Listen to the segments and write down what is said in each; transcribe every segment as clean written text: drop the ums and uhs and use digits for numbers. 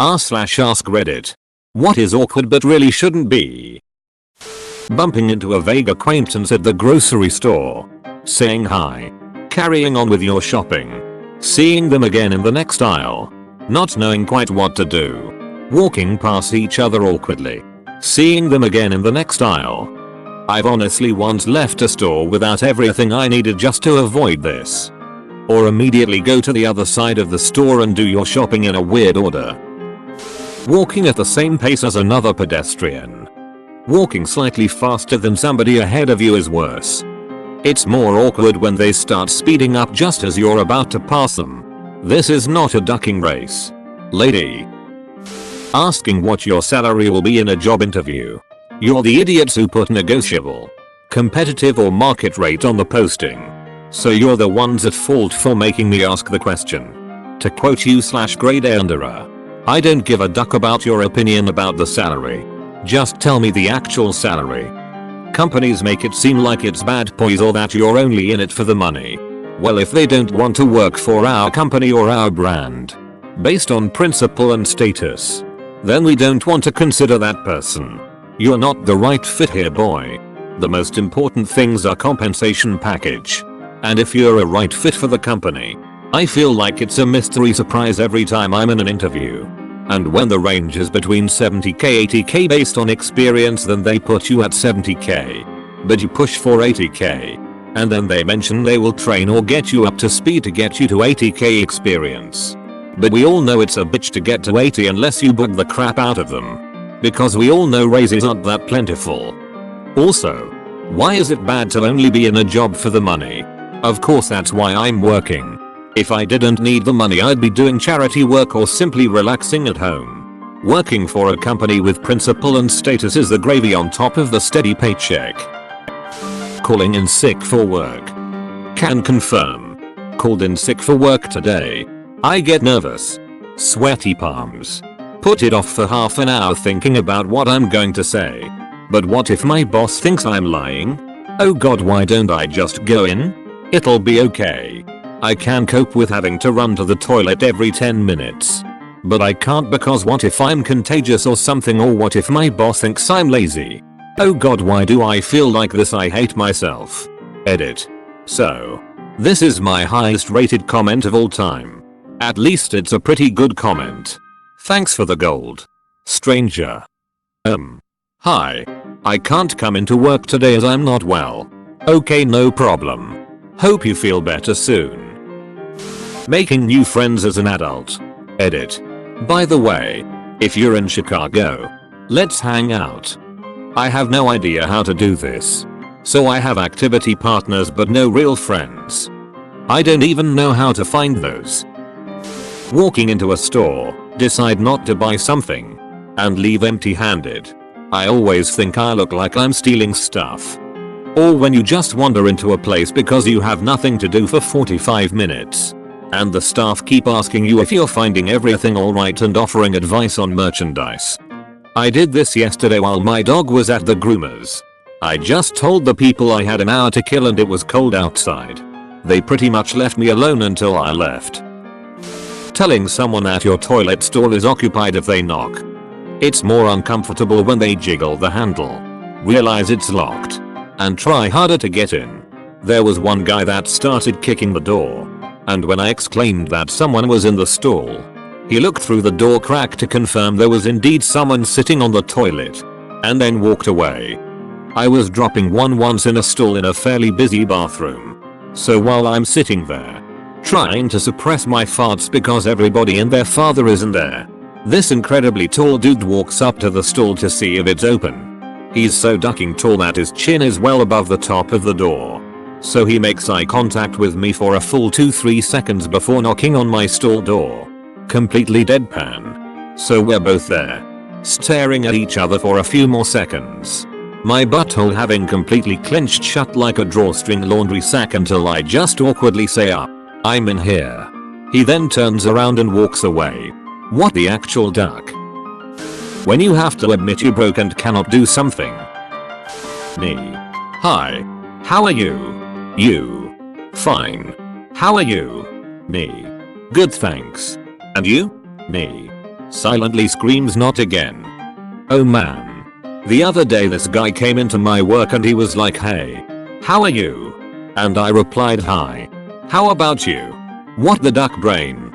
r/AskReddit. What is awkward but really shouldn't be? Bumping into a vague acquaintance at the grocery store. Saying hi. Carrying on with your shopping. Seeing them again in the next aisle. Not knowing quite what to do. Walking past each other awkwardly. Seeing them again in the next aisle. I've honestly once left a store without everything I needed just to avoid this. Or immediately go to the other side of the store and do your shopping in a weird order. Walking at the same pace as another pedestrian. Walking slightly faster than somebody ahead of you is worse. It's more awkward when they start speeding up just as you're about to pass them. This is not a ducking race. Lady. Asking what your salary will be in a job interview. You're the idiots who put negotiable, competitive or market rate on the posting. So you're the ones at fault for making me ask the question. To quote you/grade Anderer. I don't give a duck about your opinion about the salary. Just tell me the actual salary. Companies make it seem like it's bad poise or that you're only in it for the money. Well, if they don't want to work for our company or our brand, based on principle and status, then we don't want to consider that person. You're not the right fit here, boy. The most important things are compensation package. And if you're a right fit for the company, I feel like it's a mystery surprise every time I'm in an interview. And when the range is between 70k 80k based on experience, then they put you at 70k. But you push for 80k. And then they mention they will train or get you up to speed to get you to 80k experience. But we all know it's a bitch to get to 80 unless you bug the crap out of them. Because we all know raises aren't that plentiful. Also, why is it bad to only be in a job for the money? Of course that's why I'm working. If I didn't need the money, I'd be doing charity work or simply relaxing at home. Working for a company with principle and status is the gravy on top of the steady paycheck. Calling in sick for work. Can confirm. Called in sick for work today. I get nervous. Sweaty palms. Put it off for half an hour thinking about what I'm going to say. But what if my boss thinks I'm lying? Oh god, why don't I just go in? It'll be okay. I can cope with having to run to the toilet every 10 minutes. But I can't because what if I'm contagious or something, or what if my boss thinks I'm lazy? Oh god, why do I feel like this? I hate myself. Edit. So, this is my highest rated comment of all time. At least it's a pretty good comment. Thanks for the gold. Stranger. Hi. I can't come into work today as I'm not well. Okay, no problem. Hope you feel better soon. Making new friends as an adult. Edit. By the way, if you're in Chicago, let's hang out. I have no idea how to do this. So I have activity partners but no real friends. I don't even know how to find those. Walking into a store, decide not to buy something, and leave empty-handed. I always think I look like I'm stealing stuff. Or when you just wander into a place because you have nothing to do for 45 minutes. And the staff keep asking you if you're finding everything alright and offering advice on merchandise. I did this yesterday while my dog was at the groomers. I just told the people I had an hour to kill and it was cold outside. They pretty much left me alone until I left. Telling someone at your toilet stall is occupied if they knock. It's more uncomfortable when they jiggle the handle, realize it's locked, and try harder to get in. There was one guy that started kicking the door. And when I exclaimed that someone was in the stall, he looked through the door crack to confirm there was indeed someone sitting on the toilet, and then walked away. I was dropping one once in a stall in a fairly busy bathroom. So while I'm sitting there, trying to suppress my farts because everybody and their father isn't there, this incredibly tall dude walks up to the stall to see if it's open. He's so ducking tall that his chin is well above the top of the door. So he makes eye contact with me for a full 2-3 seconds before knocking on my stall door. Completely deadpan. So we're both there, staring at each other for a few more seconds. My butthole having completely clenched shut like a drawstring laundry sack until I just awkwardly say I'm in here. He then turns around and walks away. What the actual duck? When you have to admit you broke and cannot do something. Me. Hi. How are you? You. Fine. How are you? Me. Good thanks. And you? Me. Silently screams not again. Oh man. The other day this guy came into my work and he was like, hey, how are you? And I replied, hi. How about you? What the duck brain?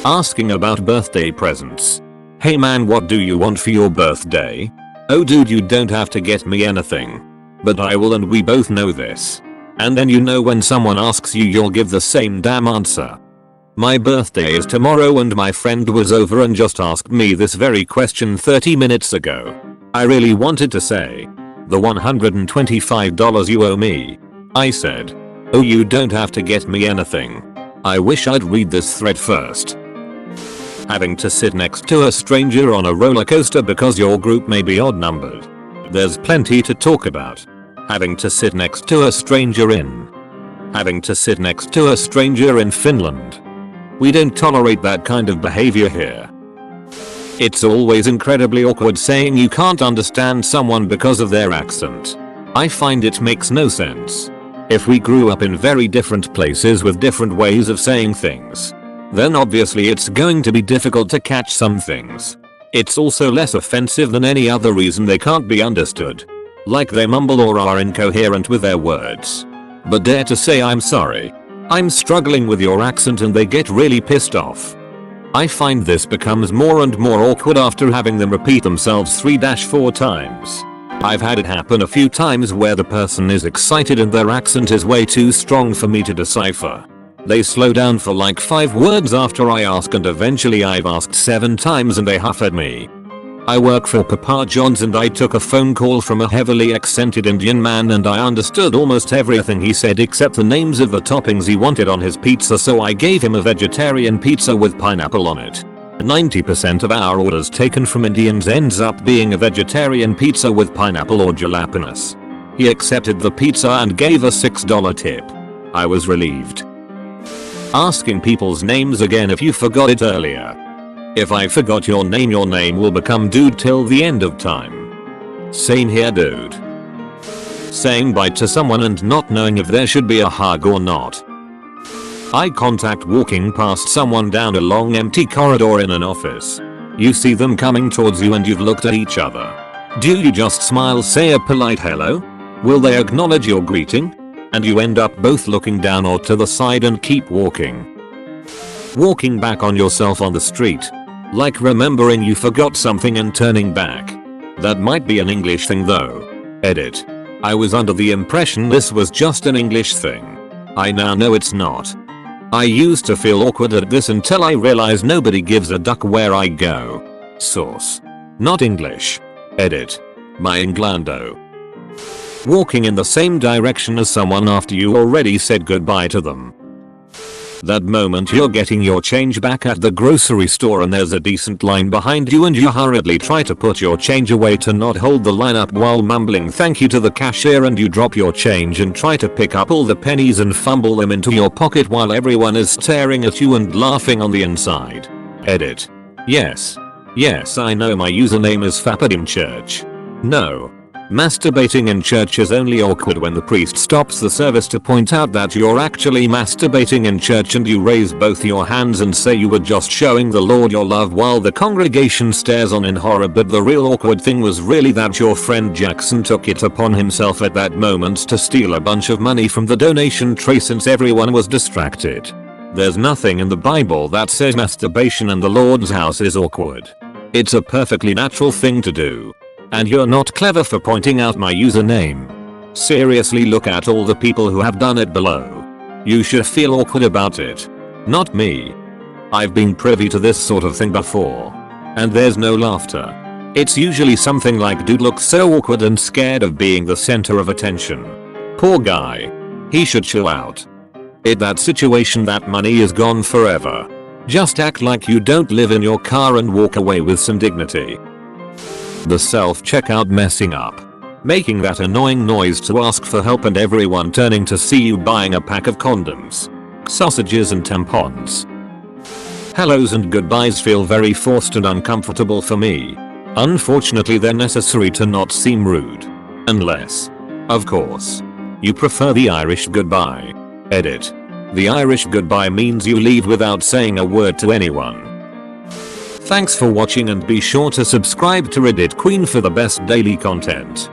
Asking about birthday presents. Hey man, what do you want for your birthday? Oh dude, you don't have to get me anything. But I will, and we both know this. And then you know when someone asks you, you'll give the same damn answer. My birthday is tomorrow and my friend was over and just asked me this very question 30 minutes ago. I really wanted to say, the $125 you owe me. I said, oh, you don't have to get me anything. I wish I'd read this thread first. Having to sit next to a stranger on a roller coaster because your group may be odd numbered. There's plenty to talk about. Having to sit next to a stranger in. Having to sit next to a stranger in Finland. We don't tolerate that kind of behavior here. It's always incredibly awkward saying you can't understand someone because of their accent. I find it makes no sense. If we grew up in very different places with different ways of saying things, then obviously it's going to be difficult to catch some things. It's also less offensive than any other reason they can't be understood. Like they mumble or are incoherent with their words. But dare to say I'm sorry. I'm struggling with your accent, and they get really pissed off. I find this becomes more and more awkward after having them repeat themselves 3-4 times. I've had it happen a few times where the person is excited and their accent is way too strong for me to decipher. They slow down for like 5 words after I ask, and eventually I've asked 7 times and they huff at me. I work for Papa John's and I took a phone call from a heavily accented Indian man and I understood almost everything he said except the names of the toppings he wanted on his pizza, so I gave him a vegetarian pizza with pineapple on it. 90% of our orders taken from Indians ends up being a vegetarian pizza with pineapple or jalapenos. He accepted the pizza and gave a $6 tip. I was relieved. Asking people's names again if you forgot it earlier. If I forgot your name will become dude till the end of time. Same here, dude. Saying bye to someone and not knowing if there should be a hug or not. Eye contact walking past someone down a long empty corridor in an office. You see them coming towards you and you've looked at each other. Do you just smile, say a polite hello? Will they acknowledge your greeting? And you end up both looking down or to the side and keep walking. Walking back on yourself on the street. Like remembering you forgot something and turning back. That might be an English thing though. Edit. I was under the impression this was just an English thing. I now know it's not. I used to feel awkward at this until I realized nobody gives a duck where I go. Source. Not English. Edit. My Englando. Walking in the same direction as someone after you already said goodbye to them. That moment you're getting your change back at the grocery store and there's a decent line behind you and you hurriedly try to put your change away to not hold the line up while mumbling thank you to the cashier, and you drop your change and try to pick up all the pennies and fumble them into your pocket while everyone is staring at you and laughing on the inside. Edit. Yes. Yes, I know my username is Fapadim Church. No. Masturbating in church is only awkward when the priest stops the service to point out that you're actually masturbating in church and you raise both your hands and say you were just showing the Lord your love while the congregation stares on in horror. But the real awkward thing was really that your friend Jackson took it upon himself at that moment to steal a bunch of money from the donation tray since everyone was distracted. There's nothing in the Bible that says masturbation in the Lord's house is awkward. It's a perfectly natural thing to do. And you're not clever for pointing out my username. Seriously, look at all the people who have done it below. You should feel awkward about it. Not me. I've been privy to this sort of thing before. And there's no laughter. It's usually something like dude looks so awkward and scared of being the center of attention. Poor guy. He should chill out. In that situation that money is gone forever. Just act like you don't live in your car and walk away with some dignity. The self-checkout messing up. Making that annoying noise to ask for help and everyone turning to see you buying a pack of condoms, sausages and tampons. Hellos and goodbyes feel very forced and uncomfortable for me. Unfortunately, they're necessary to not seem rude. Unless, of course, you prefer the Irish goodbye. Edit. The Irish goodbye means you leave without saying a word to anyone. Thanks for watching and be sure to subscribe to RedditQueen for the best daily content.